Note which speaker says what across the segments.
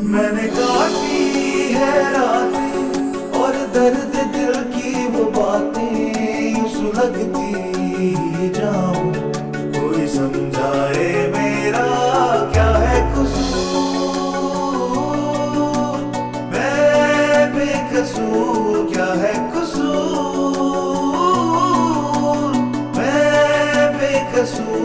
Speaker 1: मैंने काटी है रातें और दर्द दिल की वो बातें यूं सुलगती जाऊं। कोई समझाए मेरा क्या है कसूर, मैं बेकसूर क्या है कसूर, मैं बेकसूर।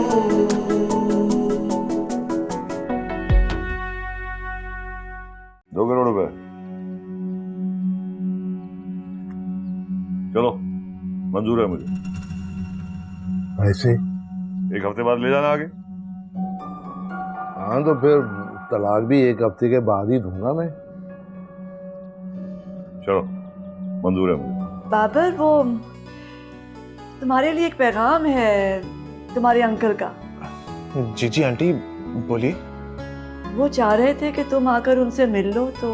Speaker 2: 2 करोड़ रुपए। चलो मंजूर है मुझे।
Speaker 3: ऐसे?
Speaker 2: 1 हफ्ते बाद ले जाना आगे।
Speaker 3: हाँ तो फिर तलाक भी 1 हफ्ते के बाद ही दूंगा मैं।
Speaker 2: चलो मंजूर है मुझे।
Speaker 4: बाबर, वो तुम्हारे लिए एक पैगाम है तुम्हारे अंकल का।
Speaker 5: जी जी आंटी बोलिए।
Speaker 4: वो चाह रहे थे कि तुम आकर उनसे मिल लो तो।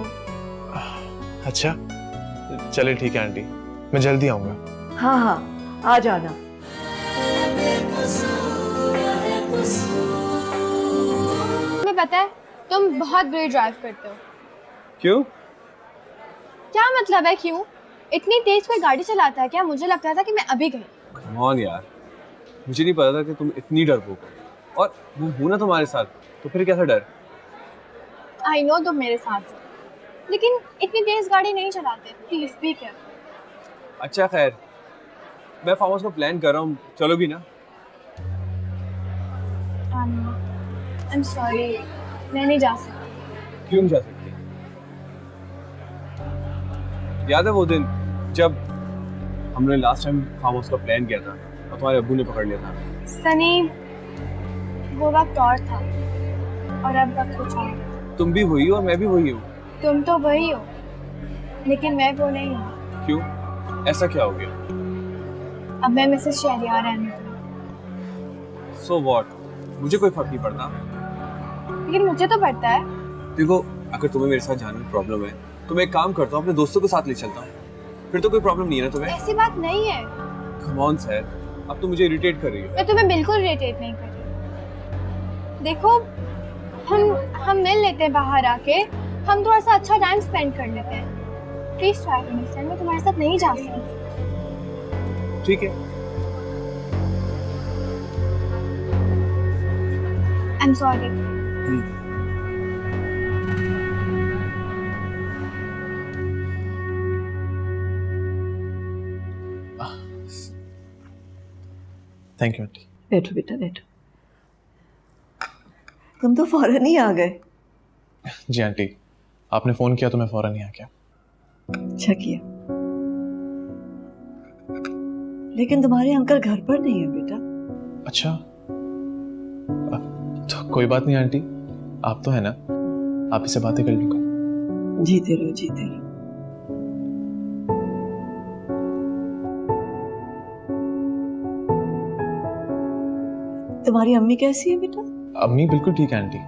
Speaker 5: अच्छा चलिए ठीक है आंटी, मैं जल्दी आऊँगा।
Speaker 4: हाँ हाँ आ जाना।
Speaker 6: तुम्हें पता है तुम बहुत बुरी ड्राइव करते हो।
Speaker 7: क्यों?
Speaker 6: क्या मतलब है क्यों? इतनी तेज कोई गाड़ी चलाता है क्या? मुझे लगता था कि मैं अभी गई।
Speaker 7: कम ऑन यार, मुझे नहीं पता था कि तुम इतनी डरपोक हो। और वो हूं ना तुम्हारे साथ, तो फिर कैसा डर?
Speaker 6: आई नो तुम मेरे साथ हो, लेकिन इतनी तेज गाड़ी नहीं चलाते। Please be careful.
Speaker 7: अच्छा खैर, मैं फार्म हाउस का प्लान कर रहा हूँ, चलोगी ना?
Speaker 6: आई एम सॉरी, मैं नहीं जा सकती।
Speaker 7: क्यों नहीं जा सकती? याद है वो दिन जब हमने लास्ट टाइम फार्म हाउस का प्लान किया था और तुम्हारे अब्बू ने पकड़ लिया था?
Speaker 6: सनी, वो वक्त और था और अब वक्त कुछ और है।
Speaker 7: तुम भी वही हो और मैं भी वही हूँ।
Speaker 6: तुम तो वही हो, लेकिन मैं वो नहीं हूँ।
Speaker 7: क्यों? ऐसा क्या हो गया?
Speaker 6: अब मैं मिसेस शहरियार रहने।
Speaker 7: सो व्हाट, मुझे कोई फर्क नहीं पड़ता।
Speaker 6: लेकिन मुझे तो पड़ता है।
Speaker 7: देखो, अगर तुम्हें मेरे साथ जाने में प्रॉब्लम है तो मैं एक काम करता हूँ, अपने दोस्तों के साथ ले चलता हूँ। फिर तो कोई प्रॉब्लम नहीं है ना तुम्हें?
Speaker 6: ऐसी बात नहीं है।
Speaker 7: कम ऑन सर, अब तो मुझे इरिटेट कर रही हो।
Speaker 6: मैं तुम्हें बिल्कुल इरिटेट नहीं कर रही। देखो, हम मिल लेते हैं बाहर आके, हम थोड़ा सा अच्छा टाइम स्पेंड कर लेते हैं। प्लीज ट्राई टू अंडरस्टैंड, मैं तुम्हारे साथ नहीं जा सकती।
Speaker 7: ठीक है।
Speaker 6: I am sorry.
Speaker 5: Thank you aunty.
Speaker 4: बैठो बेटा बैठो। तुम तो फौरन ही आ गए।
Speaker 5: जी आंटी, आपने फ़ोन किया तो मैं फ़ौरन ही आ गया।
Speaker 4: अच्छा किया। लेकिन तुम्हारे अंकल घर पर नहीं है बेटा।
Speaker 5: अच्छा तो कोई बात नहीं आंटी, आप तो है ना, आप इससे बातें कर लूँगा।
Speaker 4: जीते रहो जीते रहो। तुम्हारी अम्मी कैसी है बेटा?
Speaker 5: अम्मी बिल्कुल ठीक है आंटी,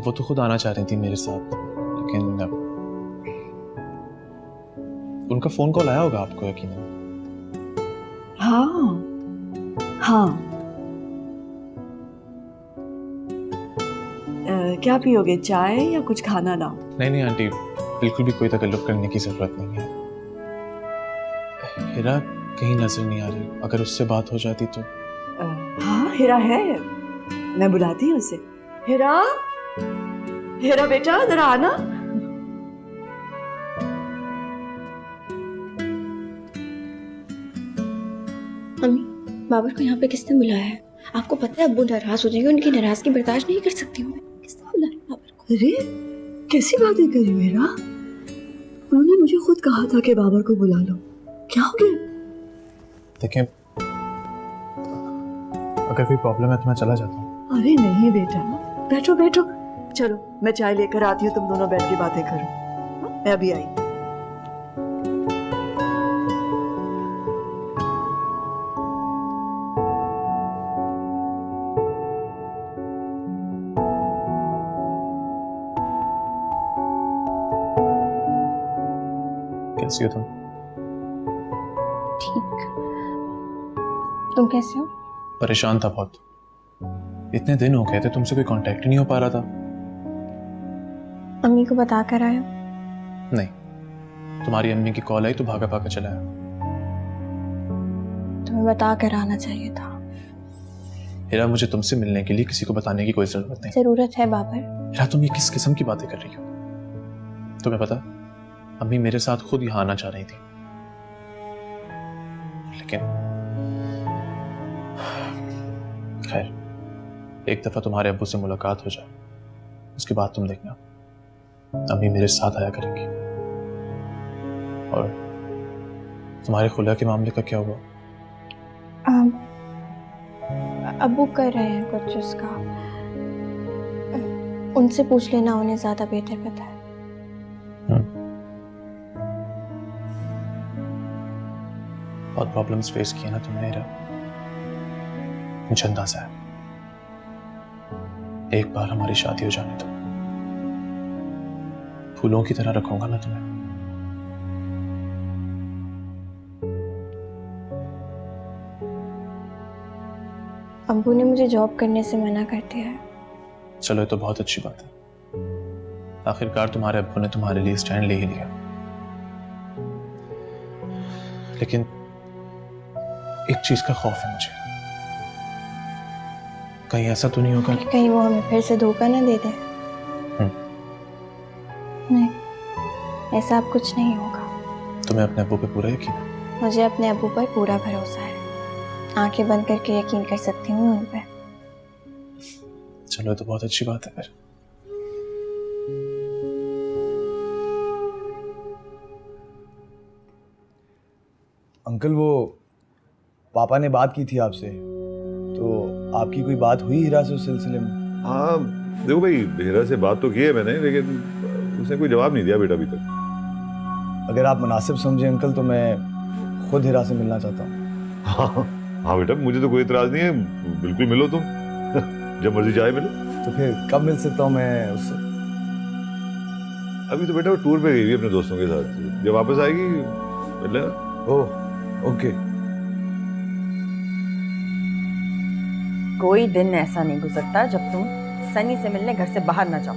Speaker 5: वो तो खुद आना चाह रही थी मेरे साथ, लेकिन उनका फ़ोन कॉल आया होगा आपको यकीनन।
Speaker 4: हाँ हाँ। क्या पियोगे, चाय या कुछ खाना लाओ?
Speaker 5: नहीं नहीं आंटी, बिल्कुल भी कोई तकल्लुफ़ करने की ज़रूरत नहीं है। हिरा कहीं नजर नहीं आ रही, अगर उससे बात हो जाती तो।
Speaker 4: हाँ हिरा है, मैं बुलाती हूँ उसे। हिरा, हिरा बेटा जरा आना।
Speaker 8: मम्मी, बाबर को यहाँ पे किसने बुलाया है? आपको पता है अब्बू नाराज हो जाएंगे, उनकी नाराजगी बर्दाश्त नहीं कर सकती हूँ मैं। किसने बुलाया बाबर को?
Speaker 4: अरे कैसी बातें कर रही हो हिरा? उन्होंने मुझे खुद कहा था कि बाबर को बुला लो। क्या हो गया?
Speaker 5: देखें, अगर कोई प्रॉब्लम है तो मैं चला जाता हूँ।
Speaker 4: अरे नहीं बेटा, बैठो बैठो। चलो मैं चाय लेकर आती हूँ, तुम दोनों बैठ के बातें करो। हाँ, मैं अभी आई।
Speaker 5: कैसी हो तुम?
Speaker 8: ठीक। तुम कैसे हो?
Speaker 5: परेशान था बहुत। इतने दिन हो गए थे, तुमसे कोई कांटेक्ट नहीं हो पा रहा था।
Speaker 8: अम्मी को बता कर आया?
Speaker 5: नहीं, तुम्हारी अम्मी की कॉल आई तो भागा भागा चला आया।
Speaker 8: तुम्हें बता कर आना चाहिए था।
Speaker 5: हिरा, मुझे तुमसे मिलने के लिए किसी को बताने की कोई जरूरत नहीं।
Speaker 8: जरूरत है बाबर।
Speaker 5: हिरा, तुम ये किस किस्म की बातें कर रही हो? तुम्हें पता, अम्मी मेरे साथ खुद यहाँ आना चाह रही थी, लेकिन खैर, एक दफा तुम्हारे अब्बू से मुलाकात हो जाए, उसके बाद तुम देखना अम्मी मेरे साथ आया करेंगी। और तुम्हारे खुला के मामले का क्या हुआ?
Speaker 8: अब्बू कर रहे हैं कुछ उसका, उनसे पूछ लेना, उन्हें ज्यादा बेहतर पता है।
Speaker 5: बहुत प्रॉब्लम्स फेस किए ना तुमने हिरा, मुझे अंदाजा है। एक बार हमारी शादी हो जाने दो, फूलों की तरह रखूंगा मैं तुम्हें।
Speaker 8: अब्बू ने मुझे जॉब करने से मना कर दिया है।
Speaker 5: चलो, ये तो बहुत अच्छी बात है। आखिरकार तुम्हारे अब्बू ने तुम्हारे लिए स्टैंड ले ही लिया। लेकिन एक चीज का खौफ है मुझे, कहीं ऐसा तो नहीं होगा
Speaker 8: कहीं वो हमें फिर से धोखा ना दे दे। नहीं, ऐसा अब कुछ नहीं होगा।
Speaker 5: तुम्हें अपने अब्बू पे पूरा यकीन है?
Speaker 8: मुझे अपने अब्बू पर पूरा भरोसा है। आंखें बंद करके यकीन कर सकती हूँ उन पर।
Speaker 5: चलो, ये तो बहुत अच्छी बात है फिर।
Speaker 7: अंकल, वो पापा ने बात की थी आपसे, तो आपकी कोई बात हुई हीरा से उस सिलसिले में?
Speaker 2: हाँ देखो भाई, हिरा से बात तो की है मैंने, लेकिन उसने कोई जवाब नहीं दिया बेटा अभी तक।
Speaker 7: अगर आप मुनासिब समझे अंकल, तो मैं खुद हीरा से मिलना चाहता हूँ।
Speaker 2: हाँ बेटा, मुझे तो कोई इतराज नहीं है, बिल्कुल मिलो तुम। जब मर्जी चाहे मिलो।
Speaker 7: तो फिर कब मिल सकता हूँ मैं उससे?
Speaker 2: अभी तो बेटा वो टूर पे गई हुई है अपने दोस्तों के साथ, जब वापस आएगी मिल लेना।
Speaker 7: Oh okay.
Speaker 9: कोई दिन ऐसा नहीं गुजरता जब तुम सनी से मिलने घर से बाहर ना जाओ।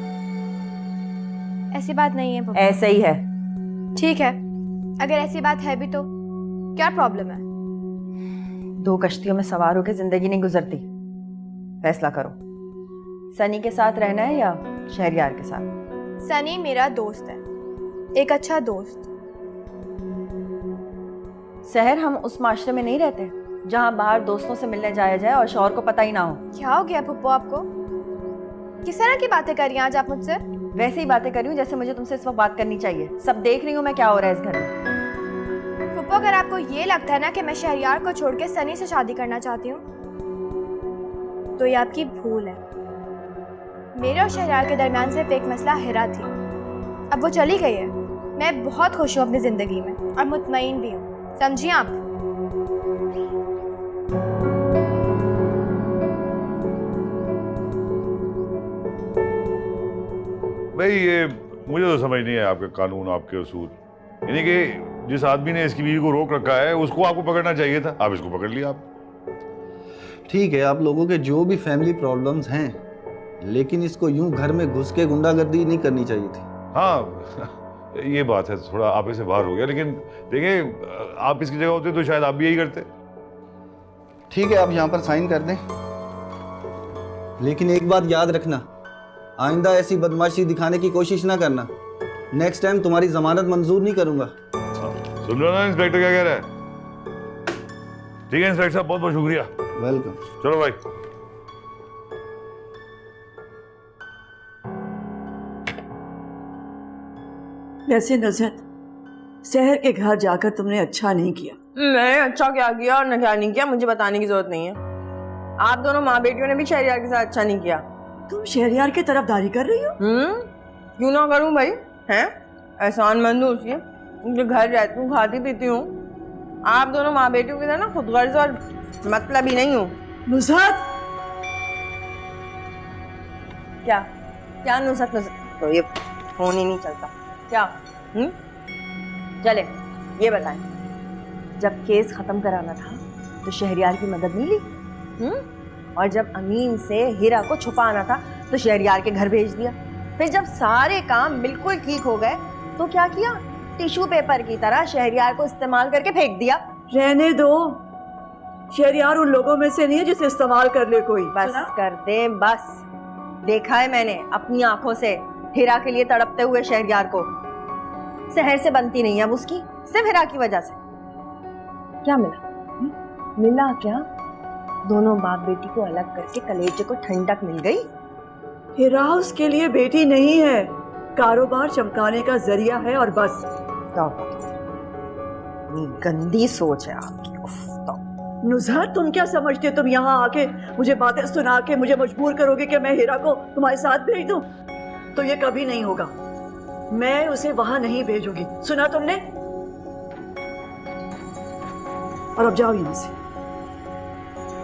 Speaker 6: ऐसी बात नहीं है पप्पा।
Speaker 9: ऐसे ही है।
Speaker 6: ठीक है, अगर ऐसी बात है भी तो क्या प्रॉब्लम है?
Speaker 9: दो कश्तियों में सवार होकर जिंदगी नहीं गुजरती। फैसला करो, सनी के साथ रहना है या शहरयार के साथ?
Speaker 6: सनी मेरा दोस्त है, एक अच्छा दोस्त।
Speaker 9: शहर हम उस माशरे में नहीं रहते जहां बाहर दोस्तों से मिलने जाया जाए और शौहर को पता ही ना हो।
Speaker 6: क्या हो गया पप्पू आपको? किस तरह की बातें कर रही हैं आज आप मुझसे?
Speaker 9: वैसे ही बातें कर रही हूँ जैसे मुझे तुमसे इस वक्त बात करनी चाहिए। सब देख रही हूँ मैं क्या हो रहा है इस घर में।
Speaker 6: पप्पू, अगर आपको ये लगता है ना कि मैं शहरयार को छोड़ के सनी से शादी करना चाहती हूँ, तो ये आपकी भूल है। मेरे और शहरयार के दरमियान सिर्फ एक मसला हिरा थी, अब वो चली गई है। मैं बहुत खुश हूँ अपनी जिंदगी में और मुतमईन भी हूँ, समझिए आप।
Speaker 2: भाई ये मुझे तो समझ नहीं है आपके कानून, आपके उसूल। यानी कि जिस आदमी ने इसकी बीवी को रोक रखा है उसको आपको पकड़ना चाहिए था, आप इसको पकड़ लिया आप।
Speaker 10: ठीक है, आप लोगों के जो भी फैमिली प्रॉब्लम्स हैं, लेकिन इसको यूं घर में घुस के गुंडागर्दी नहीं करनी चाहिए थी।
Speaker 2: हाँ ये बात है, थोड़ा आप से बाहर हो गया, लेकिन देखिए आप इसकी जगह होते तो शायद आप भी यही करते।
Speaker 10: ठीक है, आप यहाँ पर साइन कर दें, लेकिन एक बात याद रखना, आइंदा ऐसी बदमाशी दिखाने की कोशिश ना करना। नेक्स्ट टाइम तुम्हारी जमानत मंजूर नहीं करूंगा।
Speaker 2: सुन लो ना इंस्पेक्टर क्या कह रहा है। ठीक है इंस्पेक्टर साहब, बहुत बहुत शुक्रिया।
Speaker 10: वेलकम।
Speaker 2: चलो भाई।
Speaker 4: वैसे नज़रत, शहर के घर जाकर तुमने अच्छा नहीं किया।
Speaker 9: मैं अच्छा क्या किया और क्या नहीं किया मुझे बताने की जरूरत नहीं है। आप दोनों माँ बेटियों ने भी शहरयार के साथ अच्छा नहीं किया।
Speaker 4: तुम शहरयार की तरफदारी कर रही हो?
Speaker 9: क्यों ना करूं भाई, हैं? एहसान मंद हूँ उसके, उनके घर रहती हूँ, खाती पीती हूँ। आप दोनों माँ बेटियों की तरह ना खुदगर्ज और मतलब ही नहीं हूँ।
Speaker 4: नुसरत,
Speaker 9: क्या क्या नुसरत? तो ये फोन ही नहीं चलता क्या? चले ये बताएं, जब केस खत्म कराना था तो शहरयार की मदद नहीं ली? और जब अमीन से हीरा को छुपाना था तो शहरयार के घर भेज दिया। फिर जब सारे काम बिल्कुल ठीक हो गए तो क्या किया? टिश्यू पेपर की तरह शहरयार को इस्तेमाल करके फेंक दिया।
Speaker 4: रहने दो, शहरयार उन लोगों में से नहीं है जिसे इस्तेमाल कर ले कोई।
Speaker 9: बस कर दे बस। देखा है मैंने अपनी आंखों से हिरा के लिए तड़पते हुए शहरयार को। शहर से बनती नहीं अब उसकी, सिर्फ हिरा की वजह से। क्या मिला? मिला क्या? दोनों बाप बेटी को अलग करके कलेजे को ठंडक मिल गई।
Speaker 4: हिरा उसके लिए बेटी नहीं है, कारोबार चमकाने का जरिया है और बस।
Speaker 9: गंदी सोच है आपकी।
Speaker 4: नुज़हत, तुम क्या समझते हो? तुम यहाँ आके मुझे बातें सुना के मुझे मजबूर करोगे कि मैं हिरा को तुम्हारे साथ भेज दूं? तो ये कभी नहीं होगा। मैं उसे वहां नहीं भेजूंगी, सुना तुमने? और अब जाओ यहाँ से।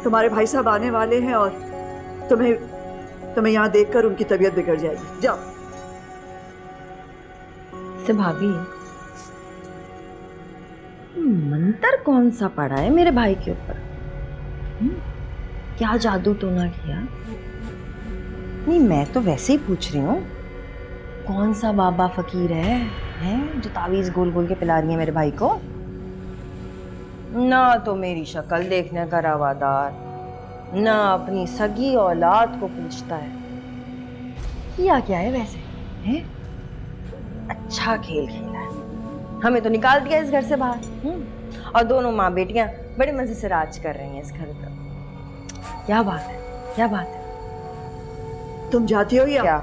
Speaker 4: तुम्हारे भाई साहब आने वाले हैं और तुम्हें यहाँ देखकर उनकी तबीयत बिगड़ जाएगी। जाओ।
Speaker 9: से भाभी, मंतर कौन सा पड़ा है मेरे भाई के ऊपर? क्या जादू टोना किया? नहीं, मैं तो वैसे ही पूछ रही हूँ। कौन सा बाबा फकीर है जो तावीज गोल गोल के पिला रही है मेरे भाई को? ना तो मेरी शक्ल देखने का रवादार, ना अपनी सगी औलाद को पूछता है। किया क्या है वैसे? है? अच्छा खेल खेला है, हमें तो निकाल दिया इस घर से बाहर। और दोनों माँ बेटियां बड़े मजे से राज कर रही हैं इस घर पर। क्या बात है, क्या बात है?
Speaker 4: तुम जाती हो या
Speaker 9: क्या?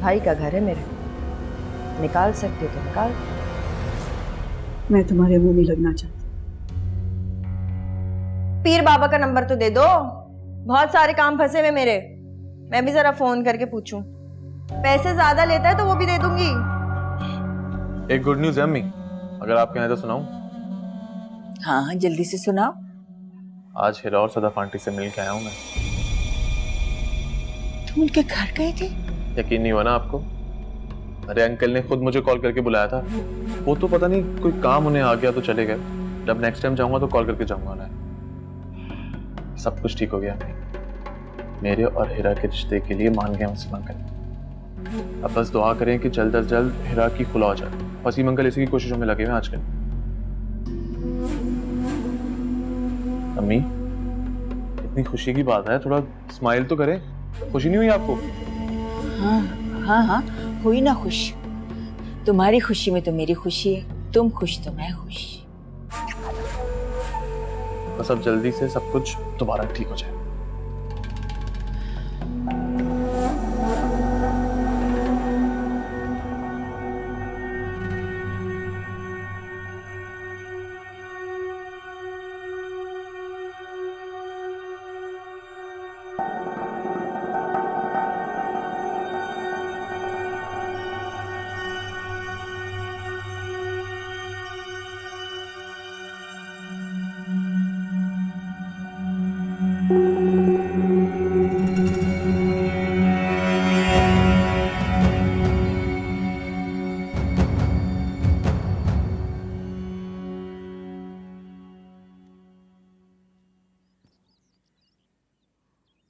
Speaker 9: भाई का घर है मेरे, निकाल सकते हो तो निकाल।
Speaker 4: मैं तुम्हारे मुंह में लगना चाहती।
Speaker 9: पीर बाबा का नंबर तो दे दो, बहुत सारे काम फंसे हुए मेरे। मैं भी जरा फोन करके पूछूं। पैसे ज्यादा लेता है तो वो भी दे दूंगी।
Speaker 5: एक गुड न्यूज है अम्मी, अगर आप कहें तो सुनाऊं?
Speaker 11: हाँ, जल्दी से सुनाओ।
Speaker 5: आज हिरा और सदाफ आंटी से मिल के आया हूं मैं।
Speaker 11: तुम उनके घर गए थे?
Speaker 5: यकीन नहीं हुआ ना आपको? अरे अंकल ने खुद मुझे कॉल करके बुलाया था। वो तो पता नहीं कोई काम उन्हें आ गया तो चले गए। जब नेक्स्ट टाइम जाऊंगा तो कॉल करके जाऊंगा ना। सब कुछ ठीक हो गया। मेरे और हिरा के रिश्ते के लिए मान गए वसीम अंकल। अब बस दुआ करें कि जल्द अज जल्द हिरा की खुला हो जाए। वसीम अंकल इसी की कोशिशों में लगे हुए आजकल। अम्मी, इतनी खुशी की बात है, थोड़ा स्माइल तो करें। खुशी नहीं हुई आपको?
Speaker 11: हाँ हाँ हाँ, हुई ना खुश। तुम्हारी खुशी में तो मेरी खुशी है, तुम खुश तो मैं खुश।
Speaker 5: बस अब जल्दी से सब कुछ दोबारा ठीक हो जाए।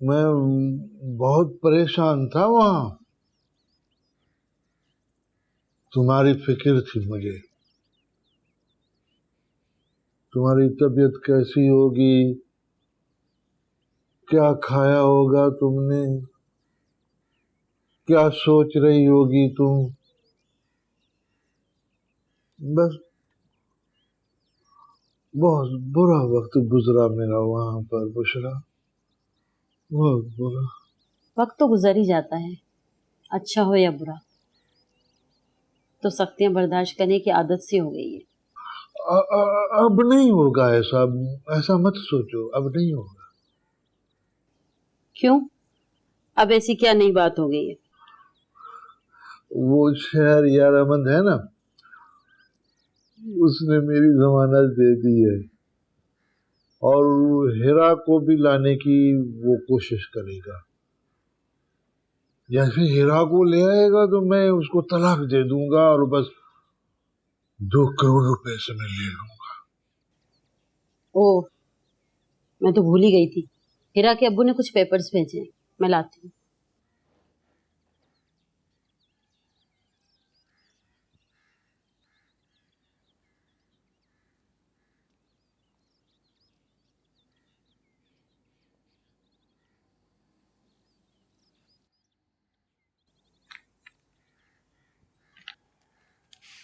Speaker 3: मैं बहुत परेशान था वहां। तुम्हारी फिक्र थी मुझे, तुम्हारी तबीयत कैसी होगी, क्या खाया होगा तुमने, क्या सोच रही होगी तुम। बस बहुत बुरा वक्त गुजरा मेरा वहां पर बुशरा, बहुत बुरा।
Speaker 12: वक्त तो गुजर ही जाता है, अच्छा हो या बुरा, तो सख्तियां बर्दाश्त करने की आदत सी हो गई है।
Speaker 3: अब नहीं होगा ऐसा, ऐसा मत सोचो, अब नहीं होगा।
Speaker 12: क्यों? अब ऐसी क्या नई बात हो गई है?
Speaker 3: वो शहरयार अहमद है ना, उसने मेरी जमानत दे दी है और हिरा को भी लाने की वो कोशिश करेगा। या फिर हिरा को ले आएगा तो मैं उसको तलाक दे दूंगा और बस 2 करोड़ रुपए से मैं ले लूंगा।
Speaker 12: ओह, मैं तो भूल ही गई थी। हिरा के अब्बू ने कुछ पेपर्स भेजे हैं, मैं लाती हूँ।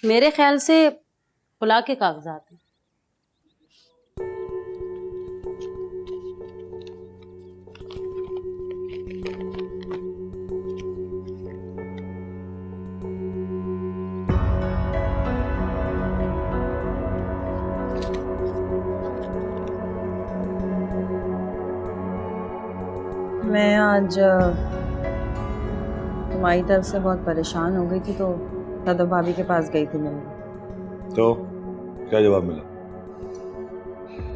Speaker 12: मेरे ख्याल से पुला के कागजात हैं।
Speaker 9: मैं आज तुम्हारी तरफ से बहुत परेशान हो गई थी तो दादा भाभी के पास गई थी मिलने।
Speaker 2: तो क्या जवाब मिला?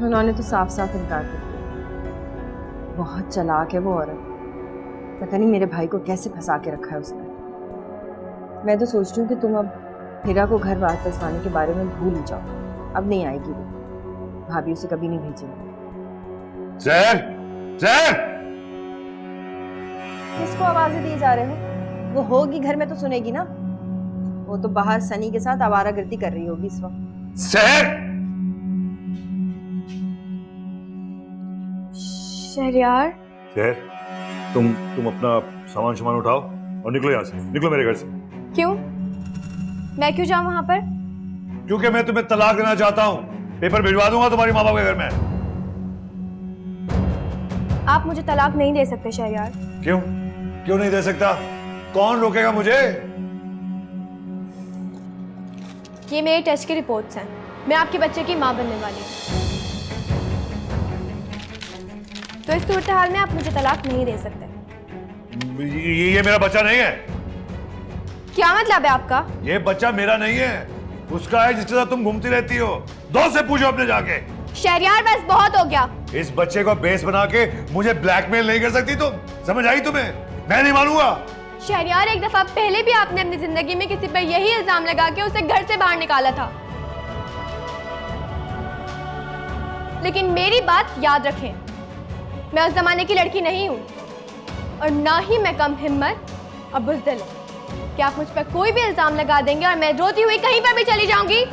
Speaker 9: उन्होंने तो साफ साफ इनकार कर दिया। बहुत चालाक है वो औरत, पता नहीं मेरे भाई को कैसे फंसा के रखा है उसने। मैं तो सोच रही हूँ कि तुम अब हीरा को घर वापस लाने के बारे में भूल ही जाओ। अब नहीं आएगी वो, भाभी उसे कभी नहीं भेजेंगी।
Speaker 2: जहर, जहर!
Speaker 9: किसको आवाजें दिए जा रहे हो? वो होगी घर में तो सुनेगी ना। वो तो बाहर सनी के साथ आवारागर्दी कर रही होगी इस वक्त।
Speaker 2: जहर!
Speaker 6: शहरयार,
Speaker 2: जहर, तुम अपना सामान उठाओ और निकलो यहाँ से, निकलो मेरे घर से।
Speaker 6: क्यों? मैं क्यों जाऊं वहां पर?
Speaker 2: क्योंकि मैं तुम्हें तलाक देना चाहता हूँ। पेपर भिजवा दूंगा तुम्हारी माँ बाप के घर में।
Speaker 6: आप मुझे तलाक नहीं दे सकते शहरयार।
Speaker 2: क्यों? क्यों नहीं दे सकता? कौन रोकेगा मुझे?
Speaker 6: ये मेरे टेस्ट की रिपोर्ट्स हैं। मैं आपके बच्चे की माँ बनने वाली हूँ। तो इस सूरत हाल में आप मुझे तलाक नहीं दे सकते।
Speaker 2: ये मेरा बच्चा नहीं है।
Speaker 6: क्या मतलब है आपका?
Speaker 2: ये बच्चा मेरा नहीं है, उसका है जिसके साथ तुम घूमती रहती हो। दोस्त से पूछो अपने जाके।
Speaker 6: शहरयार बस बहुत हो गया।
Speaker 2: इस बच्चे को बेस बना के मुझे ब्लैकमेल नहीं कर सकती तुम। समझ आई तुम्हें? मैं नहीं मानूंगा।
Speaker 6: शहरयार, एक दफा पहले भी आपने अपनी जिंदगी में किसी पर यही इल्जाम लगा के उसे घर से बाहर निकाला था। लेकिन मेरी बात याद रखें, मैं उस जमाने की लड़की नहीं हूं और ना ही मैं कम हिम्मत और बुज़दिल कि आप मुझ पर कोई भी इल्जाम लगा देंगे और मैं रोती हुई कहीं पर भी चली जाऊंगी।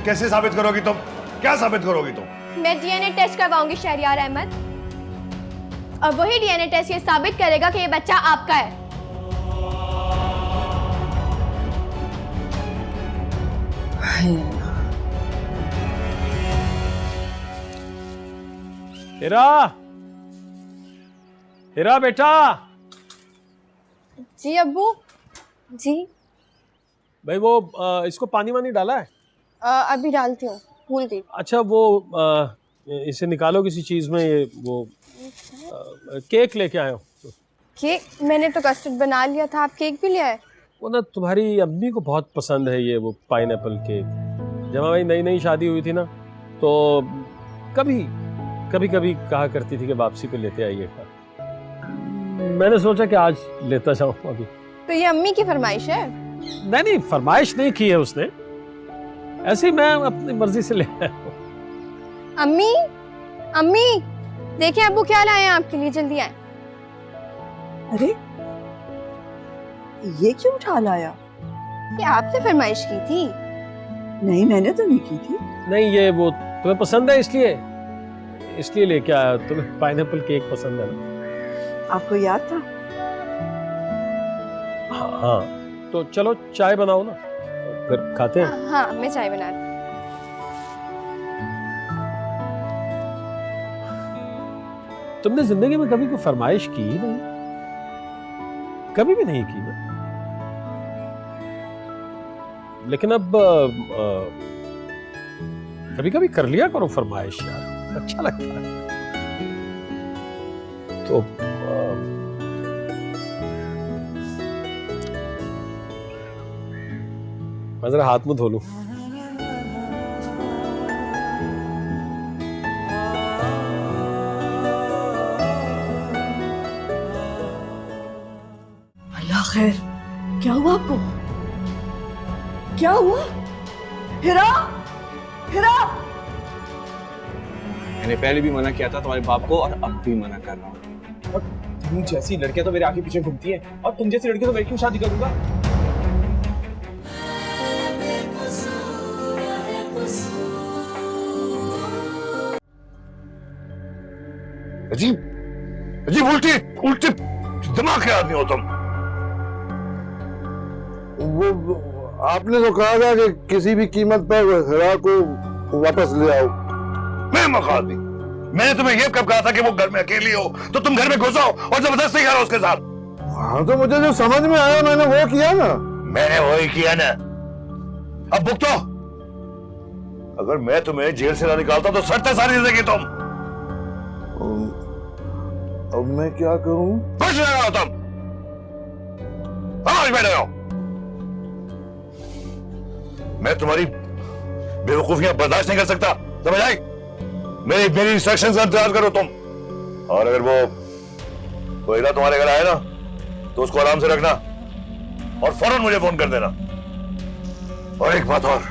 Speaker 2: कैसे साबित करोगी तुम? क्या साबित करोगी तुम?
Speaker 6: मैं डीएनए टेस्ट करवाऊंगी शहरयार अहमद, और वही डीएनए टेस्ट ये साबित करेगा कि ये बच्चा आपका है।
Speaker 13: हीरा, हीरा बेटा।
Speaker 6: जी अब्बू। जी
Speaker 13: भाई वो इसको पानी वानी डाला है?
Speaker 6: अभी डालती हूँ, भूल गई।
Speaker 13: अच्छा वो इसे निकालो किसी चीज में। ये वो केक लेके आए हो?
Speaker 6: केक? मैंने तो कस्टर्ड बना लिया था, आप केक भी ले आए?
Speaker 13: वो ना तुम्हारी अम्मी को बहुत पसंद है ये वो पाइनएप्पल केक। जब हमारी नई नई शादी हुई थी ना तो कभी कभी कहा करती थी कि वापसी पे लेते आइएगा। मैंने सोचा कि आज लेता जाऊँ अभी।
Speaker 6: तो ये अम्मी की फरमाइश है?
Speaker 13: नहीं, फरमाइश नहीं की है उसने, ऐसे ही मैं अपनी मर्जी से ले आया हूँ।
Speaker 6: अम्मी, अम्मी देखिए अब्बू क्या लाए हैं आपके लिए, जल्दी आए।
Speaker 4: अरे ये क्यों उठा लाया?
Speaker 6: ये आपने फरमाइश की थी।
Speaker 4: नहीं, मैंने तो नहीं की थी।
Speaker 13: नहीं, ये वो तुम्हें पसंद है इसलिए लेके आया। तुम्हें पाइनएप्पल केक पसंद है ना?
Speaker 4: आपको याद था?
Speaker 13: हाँ, तो चलो चाय बनाओ ना, फिर खाते हैं।
Speaker 6: हाँ, मैं चाय बना रही हूँ।
Speaker 13: तुमने जिंदगी में कभी कोई फरमाइश की ही नहीं? कभी भी नहीं की ना? लेकिन अब कभी कभी कर लिया करो फरमाइश यार, अच्छा लगता है। तो मैं जरा हाथ मुंह धो लूं।
Speaker 4: अल्लाह खैर, क्या हुआ आपको? क्या हुआ? हीरा, हीरा!
Speaker 7: मैंने पहले भी मना किया था तुम्हारे बाप को और अब भी मना कर रहा हूँ। और तुम जैसी लड़कियां तो मेरे आगे पीछे घूमती हैं, और तुम जैसी लड़की तो मैं क्यों शादी करूंगा?
Speaker 2: अजीब अजीब उल्टे दिमाग के आदमी हो तुम।
Speaker 13: वो
Speaker 3: आपने तो कहा था कि किसी भी कीमत पर हिरा को वापस ले आओ।
Speaker 2: मैं मखादी, मैंने तुम्हें ये कब कहा था कि वो घर में अकेली हो तो तुम घर में घुसो और जबरदस्ती करो उसके साथ?
Speaker 3: हाँ तो मुझे जो समझ में आया मैंने वो किया ना।
Speaker 2: मैंने वही किया ना। अब भुगतो। अगर मैं तुम्हें जेल से ना निकालता तो सड़ते सारी जिंदगी तुम।
Speaker 3: अब मैं क्या करूं?
Speaker 2: कुछ नहीं करो तुम। समझ बैठे हो? मैं तुम्हारी बेवकूफियां बर्दाश्त नहीं कर सकता, समझ आई? मेरी इंस्ट्रक्शंस का इंतजार करो तुम। और अगर वो हीरा तुम्हारे घर आए ना तो उसको आराम से रखना और फौरन मुझे फोन कर देना। और एक बात और,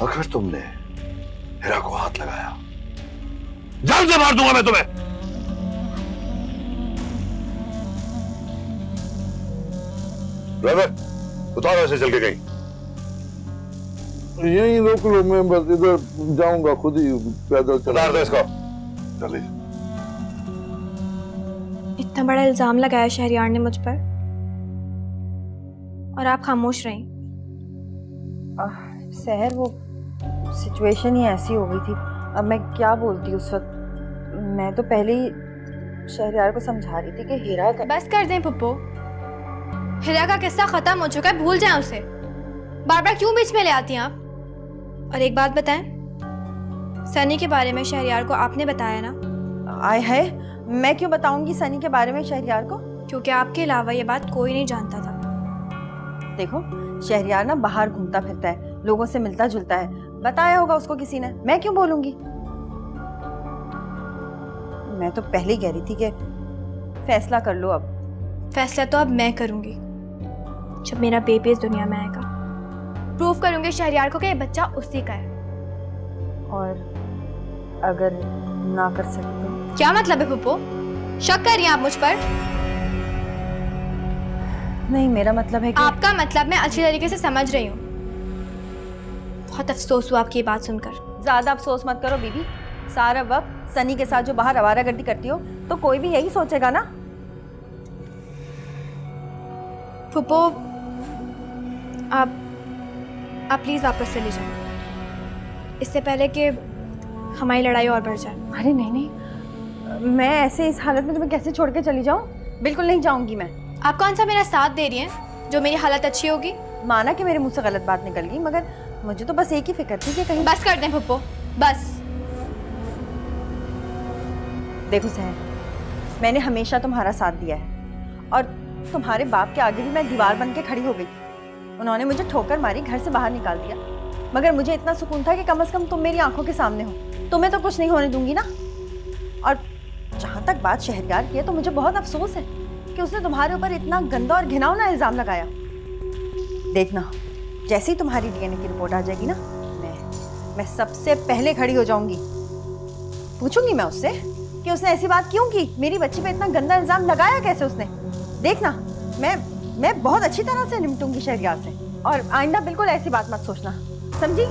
Speaker 2: अगर तुमने हीरा को हाथ लगाया जान से मार दूंगा मैं तुम्हें। ड्राइवर उतारो ऐसे चल के गई।
Speaker 3: यहीं रोक लो, मैं बस इधर जाऊंगा, खुद ही पैदल चला
Speaker 2: दे इसको। चलिए।
Speaker 6: इतना बड़ा इल्जाम लगाया शहरयार ने मुझ पर और आप खामोश रहीं।
Speaker 9: सहर, वो सिचुएशन ही ऐसी हो गई थी, अब मैं क्या बोलती उस वक्त। मैं तो पहले ही शहरयार को समझा रही थी कि हीरा का...
Speaker 6: बस कर दें पप्पू, हीरा का किस्सा खत्म हो चुका है, भूल जाएं उसे। बार बार क्यों बीच में ले आती हैं आप? और एक बात बताएं, सनी के बारे में शहरयार को आपने बताया ना?
Speaker 9: आय है, मैं क्यों बताऊंगी सनी के बारे में शहरयार को?
Speaker 6: क्योंकि आपके अलावा ये बात कोई नहीं जानता था।
Speaker 9: देखो, शहरयार ना बाहर घूमता फिरता है, लोगों से मिलता जुलता है, बताया होगा उसको किसी ने, मैं क्यों बोलूंगी? मैं तो पहले ही कह रही थी कि फैसला कर लो अब।
Speaker 6: फैसला तो अब मैं करूंगी जब मेरा बेबी इस दुनिया में आएगा। प्रूव करूंगी शहरयार को कि ये बच्चा उसी का है।
Speaker 9: और अगर ना कर सके तो?
Speaker 6: क्या मतलब है पप्पू? शक कर रही हैं आप मुझ पर?
Speaker 9: नहीं, मेरा मतलब है कि...
Speaker 6: आपका मतलब मैं अच्छी तरीके से समझ रही हूँ। बहुत अफसोस हुआ आपकी ये बात सुनकर।
Speaker 9: ज्यादा अफसोस मत करो बीबी, सारा वक्त सनी के साथ जो बाहर आवारागर्दी करती हो तो कोई भी यही सोचेगा ना।
Speaker 6: फुप्पो, आप प्लीज वापस चली जाओ, इससे पहले कि हमारी लड़ाई और बढ़ जाए।
Speaker 9: अरे नहीं नहीं, मैं ऐसे इस हालत में तुम्हें कैसे छोड़ के चली जाऊं? बिल्कुल नहीं जाऊंगी मैं।
Speaker 6: आप कौन सा मेरा साथ दे रही हैं जो मेरी हालत अच्छी होगी?
Speaker 9: माना कि मेरे मुंह से गलत बात निकल गई, मगर मुझे तो बस एक ही फिक्र थी कि कहीं...
Speaker 6: बस कर दें फुप्पो, बस।
Speaker 9: देखो सहर, मैंने हमेशा तुम्हारा साथ दिया है और तुम्हारे बाप के आगे भी मैं दीवार बन के खड़ी हो गई। उन्होंने मुझे ठोकर मारी, घर से बाहर निकाल दिया, मगर मुझे इतना सुकून था कि कम से कम तुम मेरी आंखों के सामने हो। तुम्हें तो कुछ नहीं होने दूंगी ना। और जहाँ तक बात शहरयार की है, तो मुझे बहुत अफसोस है कि उसने तुम्हारे ऊपर इतना गंदा और घिनौना इल्जाम लगाया। देखना, जैसे ही तुम्हारी डीएनए की रिपोर्ट आ जाएगी ना, मैं सबसे पहले खड़ी हो जाऊंगी। पूछूंगी मैं उससे कि उसने ऐसी बात क्यों की, मेरी बच्ची पे इतना गंदा इल्जाम लगाया कैसे उसने। देखना, मैं बहुत अच्छी तरह से निपटूंगी शहरयार से, और आइंदा बिल्कुल ऐसी बात मत सोचना, समझी?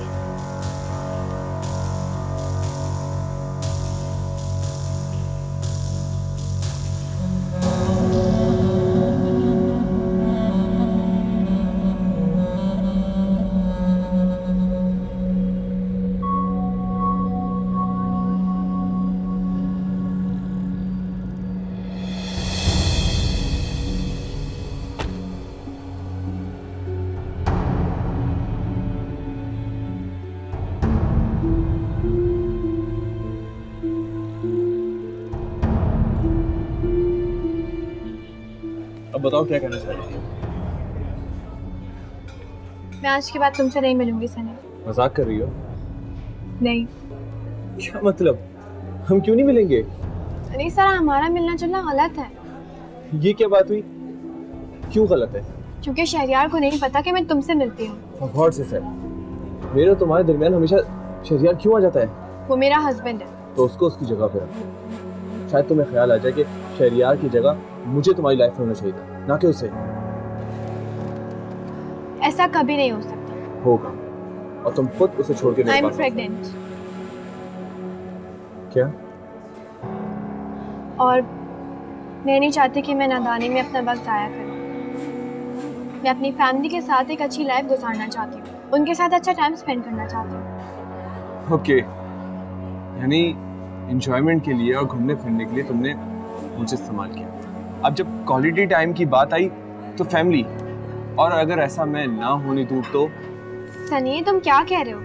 Speaker 5: अब बताओ क्या कहना चाह रही थी?
Speaker 6: मैं आज के बाद तुमसे नहीं मिलूंगी सनी।
Speaker 5: मजाक कर रही हो?
Speaker 6: नहीं।
Speaker 5: क्या मतलब? हम क्यों नहीं मिलेंगे?
Speaker 6: सनी सर, हमारा मिलना जुलना गलत है।
Speaker 5: ये क्या बात हुई? क्यों गलत है?
Speaker 6: क्योंकि शहरयार को नहीं पता कि मैं तुमसे मिलती हूँ।
Speaker 5: For God से सर, मेरे और तुम्हारे दरमियान हमेशा शहरयार क्यों आ जाता है?
Speaker 6: वो मेरा हस्बैंड है।
Speaker 5: तो उसको उसकी जगह पे रखो। शायद तुम्हें ख्याल आ जाए कि शहरयार की जगह मुझे तुम्हारी लाइफ में होना चाहिए था, ना कि उसे।
Speaker 6: ऐसा कभी नहीं हो सकता।
Speaker 5: होगा, और तुम खुद उसे छोड़ के
Speaker 6: I'm pregnant।
Speaker 5: क्या?
Speaker 6: और मैं नहीं चाहती कि मैं नादानी में अपना वक्त जाया करूं। मैं अपनी फैमिली के साथ एक अच्छी लाइफ गुजारना चाहती हूँ, उनके साथ अच्छा टाइम स्पेंड करना चाहती हूँ।
Speaker 7: ओके, यानी एंजॉयमेंट के लिए और घूमने फिरने के लिए तुमने मुझे इस्तेमाल किया। अब जब क्वालिटी टाइम की बात आई तो फैमिली, और अगर ऐसा मैं ना होने दूँ तो?
Speaker 6: सनी, तुम क्या कह रहे हो?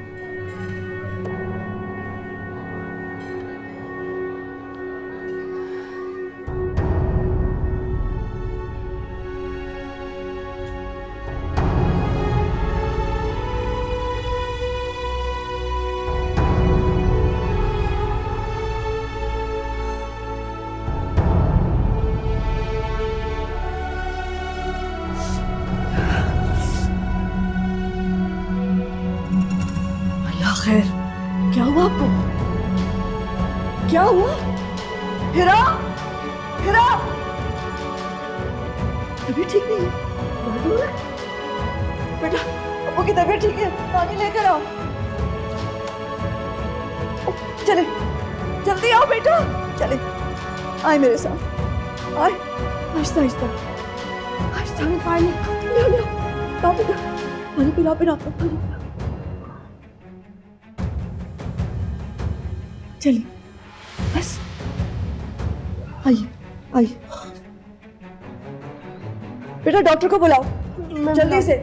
Speaker 4: खैर, क्या हुआ आपको? क्या हुआ? हिरा, हिरा, तबीयत ठीक नहीं है? दर्द हो रहा है? बेटा, अप्पू की तबीयत ठीक है, पानी लेकर आओ। चले, जल्दी आओ बेटा, चले, आए मेरे साथ, आए, आहिस्ता आहिस्ता, आहिस्ता में पानी ले लो, लाओ बेटा, पानी पिलाओ, पानी पिलाओ। चलिए, बस आइए आइए, बेटा डॉक्टर को बुलाओ जल्दी से।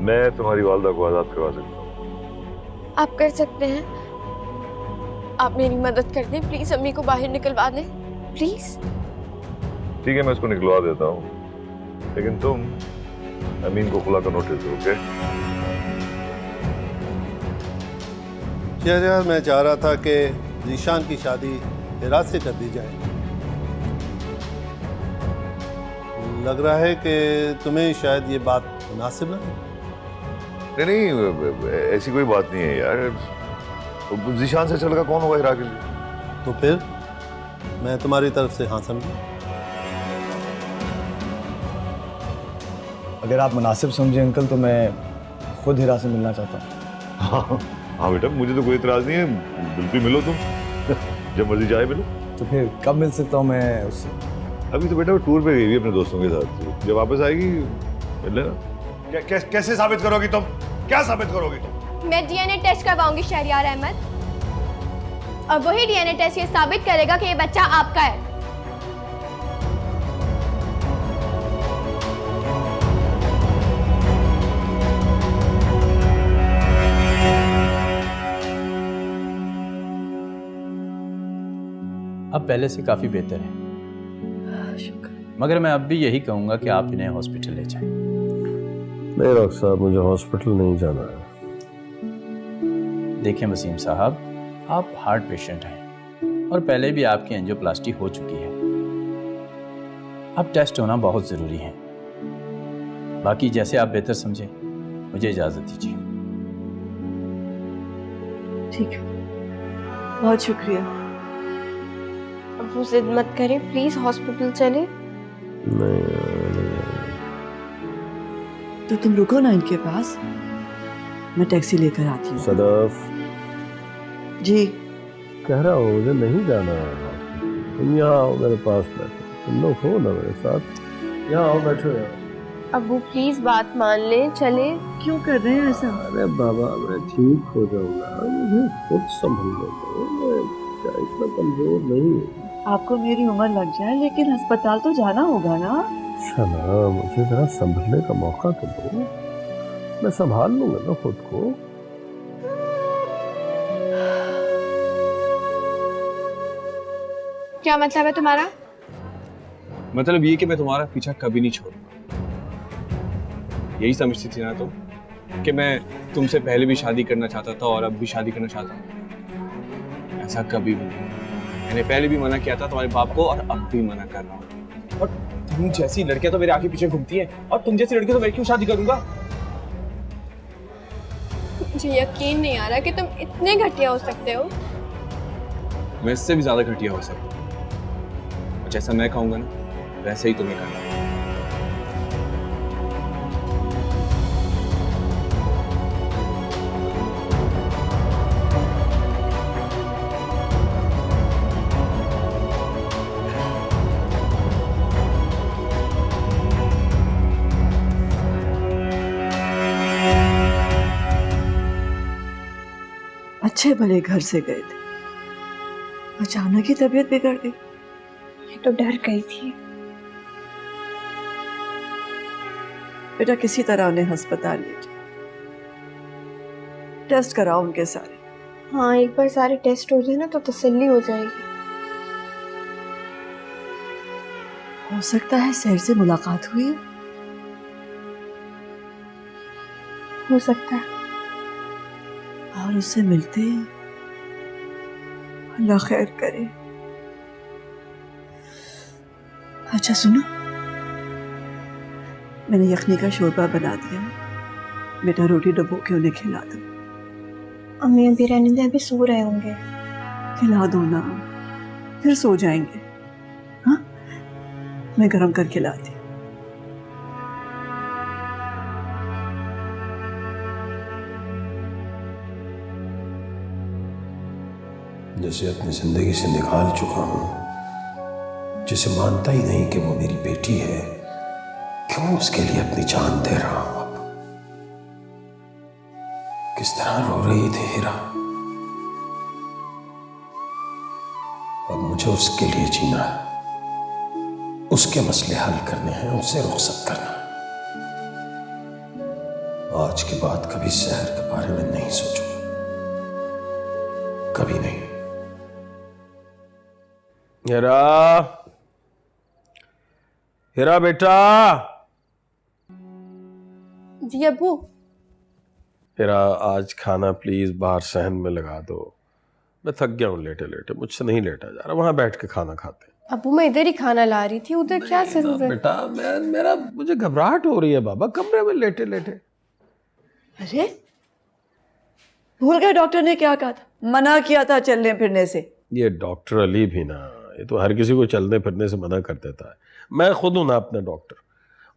Speaker 2: मैं तुम्हारी वालदा को आजाद करवा सकता हूँ।
Speaker 8: आप कर सकते हैं, आप मेरी मदद कर दें प्लीज, अम्मी को बाहर निकलवा दें प्लीज।
Speaker 2: ठीक है, मैं उसको निकलवा देता हूँ, लेकिन तुम अमीन को खुला का नोटिस दो। ओके?
Speaker 14: शहरयार, मैं चाह रहा था कि जीशान की शादी हिरा से कर दी जाए। लग रहा है कि तुम्हें शायद ये बात मुनासिब ना।
Speaker 2: नहीं, ऐसी कोई बात नहीं है यार। जीशान से चलकर कौन होगा हिरा के लिए?
Speaker 14: तो फिर मैं तुम्हारी तरफ से हाँ समझूं।
Speaker 7: अगर आप मुनासिब समझे अंकल तो मैं खुद हिरा से मिलना चाहता हूँ।
Speaker 2: हाँ बेटा, मुझे तो कोई इतराज नहीं है, बिल्कुल मिलो तुम, जब मर्जी चाहे मिलो।
Speaker 7: तो फिर कब मिल सकता हूँ मैं उससे?
Speaker 2: अभी तो बेटा वो टूर पे गई है अपने दोस्तों के साथ, जब वापस आएगी मिल लेना। कैसे साबित करोगी तुम? क्या साबित करोगी तुम?
Speaker 6: मैं डीएनए टेस्ट करवाऊंगी शहरयार अहमद, और वही डीएनए टेस्ट ये साबित करेगा कि ये बच्चा आपका है।
Speaker 15: अब पहले से काफी बेहतर है, मगर मैं अब भी यही कहूंगा कि आप इन्हें हॉस्पिटल ले जाएं।
Speaker 13: नहीं डॉक्टर साहब, मुझे हॉस्पिटल नहीं जाना है।
Speaker 15: देखें वसीम साहब, आप हार्ट पेशेंट हैं और पहले भी आपकी एंजियोप्लास्टी हो चुकी है। अब टेस्ट होना बहुत ज़रूरी है। बाकी जैसे आप बेहतर समझें, मुझे इजाज़त दीजिए।
Speaker 4: ठीक है, बहुत शुक्रिया।
Speaker 8: अब जिद मत करें प्लीज, हॉस्पिटल चले।
Speaker 13: नहीं,
Speaker 4: तो तुम रुको ना इनके पास, मैं टैक्सी लेकर आती हूँ।
Speaker 13: सदफ
Speaker 4: जी
Speaker 13: कह रहा हूँ मुझे नहीं जाना है, तुम यहाँ आओ मेरे पास बैठो, तुम लोग हो ना मेरे साथ, यहाँ आओ बैठो यार।
Speaker 8: अबू प्लीज बात मान ले, चले।
Speaker 4: क्यों कर रहे हैं ऐसा?
Speaker 13: अरे बाबा, मैं ठीक हो जाऊंगा, मुझे खुद संभलने दो, मैं क्या इतना कमजोर नहीं हूँ।
Speaker 4: आपको मेरी उम्र लग जाए लेकिन अस्पताल तो जाना होगा ना।
Speaker 13: शना, मुझे जरा संभलने का मौका तो दो, मैं संभाल लूंगा ना खुद को।
Speaker 6: क्या मतलब है तुम्हारा?
Speaker 7: मतलब ये कि मैं तुम्हारा पीछा कभी नहीं छोड़ूंगा। यही समझती थी ना तुम कि मैं तुमसे पहले भी शादी करना चाहता था और अब भी शादी करना चाहता हूँ? ऐसा कभी भी नहीं। मैंने पहले भी मना किया था तुम्हारे बाप को और अब भी मना कर रहा हूँ। और तुम जैसी लड़कियां तो मेरे आगे पीछे घूमती हैं, और तुम जैसी लड़की तो मैं क्यों शादी करूंगा?
Speaker 6: मुझे यकीन नहीं आ रहा कि तुम इतने घटिया हो सकते हो।
Speaker 7: मैं इससे भी ज्यादा घटिया हो सकता हूँ, और जैसा मैं कहूंगा ना वैसे ही तुम्हें करना।
Speaker 4: अच्छे भले घर से गए थे, अचानक ही तबीयत बिगड़ गई।
Speaker 8: मैं तो डर गई थी।
Speaker 4: बेटा किसी तरह उन्हें अस्पताल ले जाओ, टेस्ट कराओ उनके सारे।
Speaker 8: हाँ, एक बार सारे टेस्ट हो जाए ना तो तसल्ली हो जाएगी।
Speaker 4: हो सकता है सहर से मुलाकात हुई है।
Speaker 8: हो सकता है।
Speaker 4: और उससे मिलते हैं। अल्लाह खैर करे। अच्छा सुनो, मैंने यखनी का शोरबा बना दिया है, बेटा रोटी डुबो के उन्हें खिला दो।
Speaker 8: अम्मी अभी रहने दे, अभी सो रहे होंगे।
Speaker 4: खिला दो ना, फिर सो जाएंगे। हाँ, मैं गरम करके लाती।
Speaker 16: जिसे अपनी जिंदगी से निकाल चुका हूं, जिसे मानता ही नहीं कि वो मेरी बेटी है, क्यों उसके लिए अपनी जान दे रहा हूं। अब किस तरह रो रही थी हीरा, अब मुझे उसके लिए जीना है, उसके मसले हल करने हैं, उसे रुखसत करना। आज के बाद कभी शहर के बारे में नहीं सोचूंगा, कभी नहीं।
Speaker 13: हीरा, हीरा बेटा।
Speaker 8: जी अब्बू।
Speaker 13: हीरा आज खाना प्लीज बाहर सहन में लगा दो, मैं थक गया हूँ लेटे लेटे, मुझसे नहीं लेटा जा रहा। वहां बैठ के खाना खाते हैं।
Speaker 8: अब्बू मैं इधर ही खाना ला रही थी, उधर क्या जरूरत?
Speaker 13: बेटा मुझे घबराहट हो रही है बाबा, कमरे में लेटे लेटे।
Speaker 4: अरे भूल गए डॉक्टर ने क्या कहा था? मना किया था चलने फिरने से।
Speaker 13: ये डॉक्टर अली भी ना, ये तो हर किसी को चलने फिरने से मना कर देता है। मैं खुद हूं ना अपना डॉक्टर,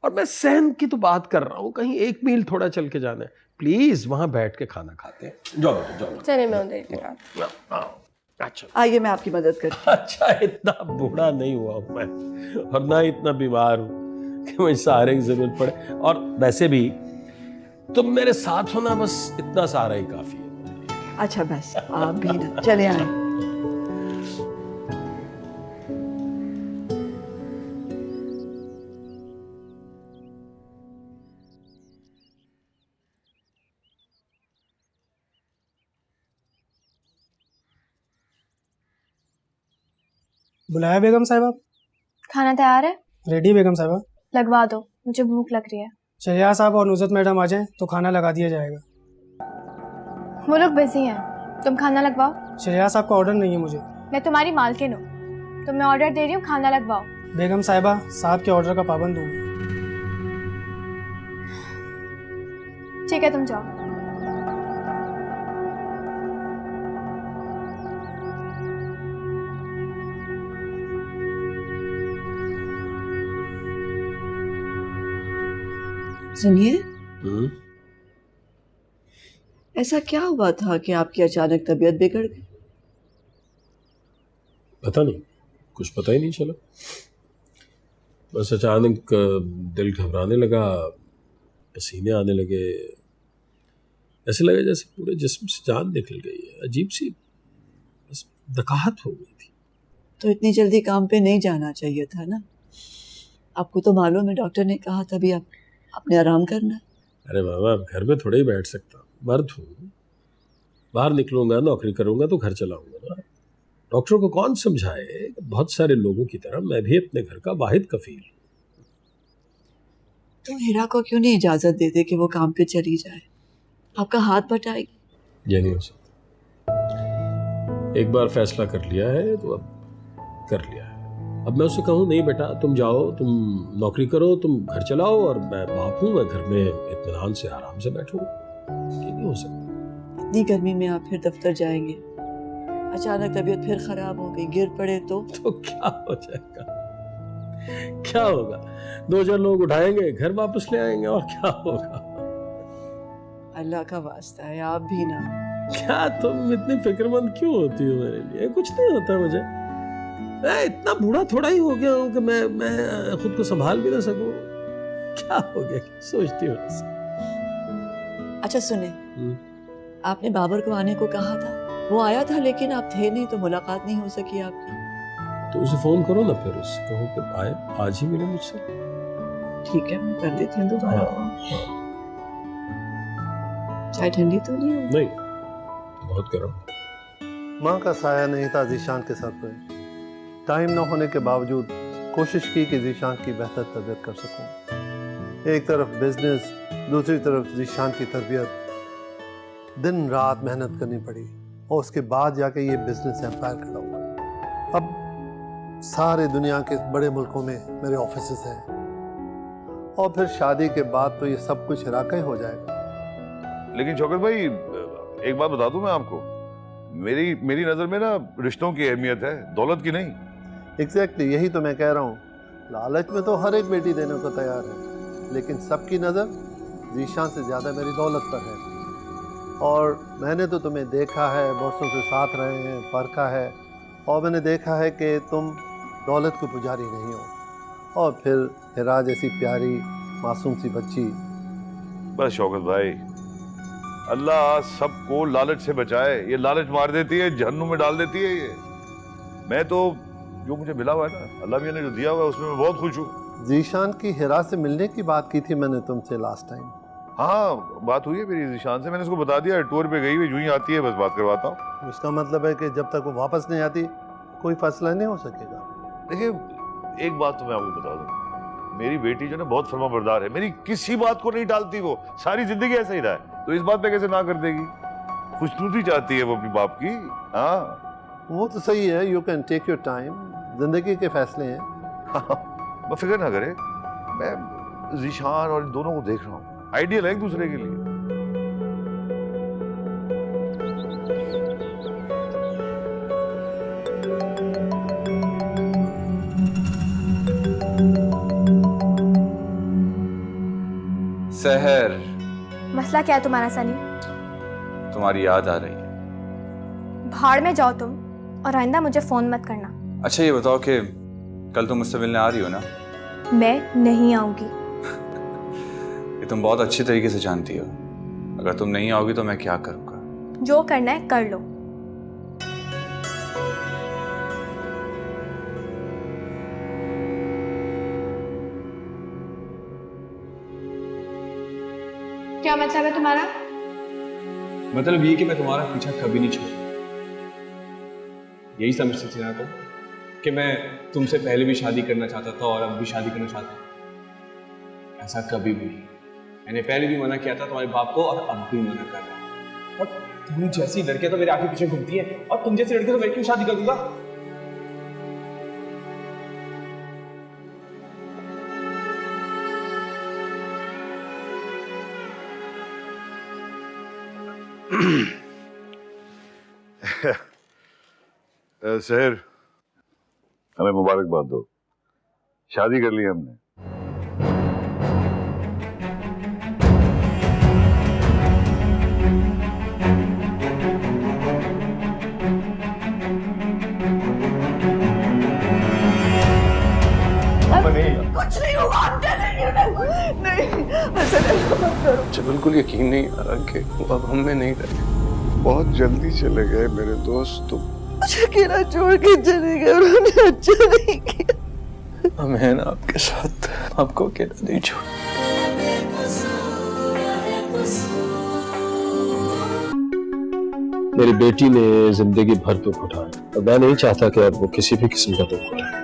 Speaker 13: और मैं सहन की तो बात कर रहा हूँ, कहीं 1 मील थोड़ा चल के जाना है। प्लीज वहां बैठ के खाना खाते हैं। जाओ जाओ।
Speaker 8: चले मैं उधर।
Speaker 13: अच्छा
Speaker 4: आइए मैं आपकी मदद करती।
Speaker 13: अच्छा, इतना बूढ़ा नहीं हुआ हूं मैं, और ना इतना बीमार हूं कि मुझे सहारे की जरूरत पड़े। और वैसे भी तुम मेरे साथ होना, बस इतना सहारा ही काफी है।
Speaker 4: अच्छा बस आप भी ना चले आए।
Speaker 17: बुलाया बेगम साहिबा?
Speaker 6: खाना तैयार है?
Speaker 17: रेडी बेगम साहिबा।
Speaker 6: लगवा दो, मुझे भूख लग रही है।
Speaker 17: शरिया साहब और नुज़रत मैडम आ जाएं तो खाना लगा दिया जाएगा।
Speaker 6: वो लोग बिजी हैं, तुम खाना लगवाओ।
Speaker 17: शरिया साहब का ऑर्डर नहीं है मुझे।
Speaker 6: मैं तुम्हारी मालकिन हूँ, तो मैं ऑर्डर दे रही हूँ, खाना लगवाओ।
Speaker 17: बेगम साहिबा साहब के ऑर्डर का पाबंद हूँ।
Speaker 6: ठीक है तुम जाओ।
Speaker 4: सुनिए, ऐसा क्या हुआ था कि आपकी अचानक तबीयत बिगड़ गई?
Speaker 13: पता नहीं, कुछ पता ही नहीं चला। बस अचानक दिल घबराने लगा, पसीने आने लगे, ऐसे लगा जैसे पूरे जिस्म से जान निकल गई है। अजीब सी बस दकाहत हो गई थी।
Speaker 4: तो इतनी जल्दी काम पे नहीं जाना चाहिए था ना? आपको तो मालूम है डॉक्टर ने कहा था भी आपने आराम करना।
Speaker 13: अरे बाबा, अब घर में थोड़े ही बैठ सकता, मर्द हूँ, बाहर निकलूंगा, नौकरी करूंगा तो घर चलाऊंगा ना। डॉक्टर को कौन समझाए कि बहुत सारे लोगों की तरह मैं भी अपने घर का वाहिद कफील।
Speaker 4: तो हीरा को क्यों नहीं इजाजत देते कि वो काम पे चली जाए? आपका हाथ बटाएगी।
Speaker 13: ये नहीं हो सकता, एक बार फैसला कर लिया है तो अब कर लिया है। अब मैं उससे कहूँ नहीं बेटा तुम जाओ, तुम नौकरी करो, तुम घर चलाओ, और मैं बाप हूँ, मैं घर में इत्मीनान से आराम से बैठूँ, ये नहीं हो सकता।
Speaker 4: इतनी गर्मी में आप फिर दफ्तर जाएंगे, अचानक तबीयत फिर खराब हो गई, गिर पड़े तो
Speaker 13: क्या हो जाएगा? क्या होगा? 2-4 लोग उठाएंगे, घर वापस ले आएंगे, और क्या होगा?
Speaker 4: अल्लाह का वास्ता है आप भी ना।
Speaker 13: क्या तुम इतनी फिक्रमंद क्यों होती हो मेरे लिए? कुछ नहीं होता मुझे, मैं इतना बूढ़ा थोड़ा ही हो गया हूँ कि मैं खुद को संभाल भी ना सकूं। क्या हो गया, क्या सोचती हो?
Speaker 4: अच्छा सुने, आपने बाबर को आने को कहा था, वो आया था लेकिन आप थे नहीं तो मुलाकात नहीं हो सकी आपकी।
Speaker 13: तो उसे फोन करो ना, फिर उससे कहो कि आए, आज ही मिले मुझसे।
Speaker 4: ठीक है, मैं कर देती हूँ दोबारा। चाय ठंडी तो नहीं हो?
Speaker 13: नहीं, बहुत गर्म।
Speaker 14: माँ का साया नहीं था जीशान के सर पर। टाइम न होने के बावजूद कोशिश की कि जीशान की बेहतर तरबियत कर सकूं। एक तरफ बिजनेस, दूसरी तरफ जीशान की तरबियत। दिन रात मेहनत करनी पड़ी और उसके बाद जाके ये बिजनेस एम्पायर खड़ा हुआ। अब सारे दुनिया के बड़े मुल्कों में मेरे ऑफिसेस हैं और फिर शादी के बाद तो ये सब कुछ इराक़ ही हो जाएगा।
Speaker 2: लेकिन शौकत भाई, एक बात बता दूं मैं आपको, मेरी नजर में ना रिश्तों की अहमियत है, दौलत की नहीं।
Speaker 14: एग्जैक्टली, यही तो मैं कह रहा हूँ। लालच में तो हर एक बेटी देने को तैयार है, लेकिन सबकी नज़र जीशान से ज़्यादा मेरी दौलत पर है। और मैंने तो तुम्हें देखा है, बरसों से साथ रहे हैं, परखा है, और मैंने देखा है कि तुम दौलत के पुजारी नहीं हो। और फिर हिरा जैसी प्यारी मासूम सी बच्ची।
Speaker 2: बस शौकत भाई, अल्लाह सबको लालच से बचाए। ये लालच मार देती है, जहन्नुम में डाल देती है। ये मैं तो जो मुझे मिला हुआ है ना, अल्लाह मियां ने जो दिया हुआ है उसमें मैं बहुत खुश हूँ।
Speaker 14: जीशान की हिरा से मिलने की बात की थी मैंने तुमसे लास्ट टाइम।
Speaker 2: हाँ, बात हुई है मेरी जीशान से, मैंने उसको बता दिया, टूर पे गई हुई, जो ही आती है बस बात करवाता हूँ।
Speaker 14: उसका मतलब है कि जब तक वो वापस नहीं आती कोई फैसला नहीं हो सकेगा।
Speaker 2: देखिए, एक बात तो मैं आपको बता दूं, मेरी बेटी जो ना बहुत फर्माबरदार है, मेरी किसी बात को नहीं टालती। वो सारी जिंदगी ऐसा ही रहा है, तो इस बात पे कैसे ना कर देगी? खुशनुदी चाहती है वो अपनी बाप की। हाँ,
Speaker 14: वो तो सही है, you can take your time, जिंदगी के फैसले हैं।
Speaker 2: मैं फिक्र ना करे, मैं जीशान और इन दोनों को देख रहा हूँ, आइडियल है एक दूसरे के लिए।
Speaker 7: सहर,
Speaker 6: मसला क्या है तुम्हारा सनी?
Speaker 7: तुम्हारी याद आ रही है।
Speaker 6: भाड़ में जाओ तुम, और आइंदा मुझे फोन मत करना।
Speaker 7: अच्छा ये बताओ कि कल तुम मुझसे मिलने आ रही हो ना?
Speaker 6: मैं नहीं आऊंगी।
Speaker 7: ये तुम बहुत अच्छी तरीके से जानती हो। अगर तुम नहीं आओगी तो मैं क्या करूँगा?
Speaker 6: जो करना है कर लो। क्या मतलब है तुम्हारा?
Speaker 7: मतलब ये कि मैं तुम्हारा पीछा कभी नहीं छोड़ूंगा। यही समझती थी ना तुम कि मैं तुमसे पहले भी शादी करना चाहता था और अब भी शादी करना चाहता हूँ? ऐसा कभी भी नहीं। मैंने पहले भी मना किया था तुम्हारे बाप को और अब भी मना कर रहा हूँ। और तुम जैसी लड़कियां तो मेरे आगे पीछे घूमती है, और तुम जैसी लड़की तो मैं क्यों शादी करूंगा?
Speaker 2: सहर, हमें मुबारकबाद दो, शादी कर ली हमने।
Speaker 4: कुछ नहीं हुआ, नहीं,
Speaker 18: मुझे बिल्कुल यकीन नहीं आ रहा कि अब हम में नहीं रहे। बहुत जल्दी चले गए मेरे दोस्त। तुम
Speaker 4: मुझे अकेला छोड़ के चले गए, उन्होंने अच्छा नहीं किया।
Speaker 18: हम हैं ना आपके साथ, आपको अकेला नहीं छोड़।
Speaker 13: मेरी बेटी ने जिंदगी भर दुख उठाया और मैं नहीं चाहता कि अब वो किसी भी किस्म का दुख उठाए।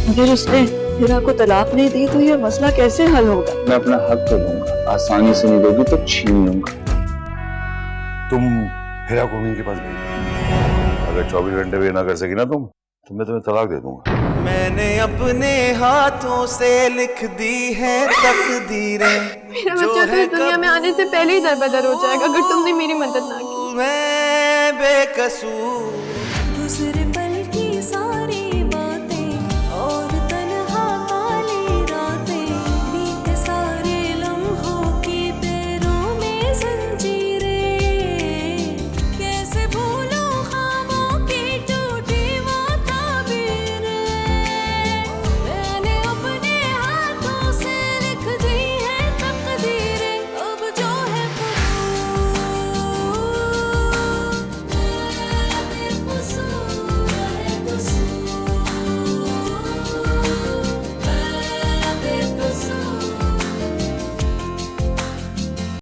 Speaker 4: अगर उसने हिरा को तलाक नहीं दी तो ये मसला कैसे हल होगा?
Speaker 18: मैं अपना हक तो लूंगा, आसानी से नहीं दोगी तो छीन लूंगा।
Speaker 2: तुम हिरा को उनके पास भेज, अगर 24 घंटे भी ना कर सकी ना तुम, तो मैं तुम्हें तलाक दे दूंगा।
Speaker 1: मैंने अपने हाथों से लिख दी है तकदीरें।
Speaker 6: मेरा बच्चा तो इस दुनिया में आने से पहले ही दरबदर हो जाएगा अगर तुमने मेरी मदद ना की।
Speaker 1: मैं बेकसूर, दूसरे पल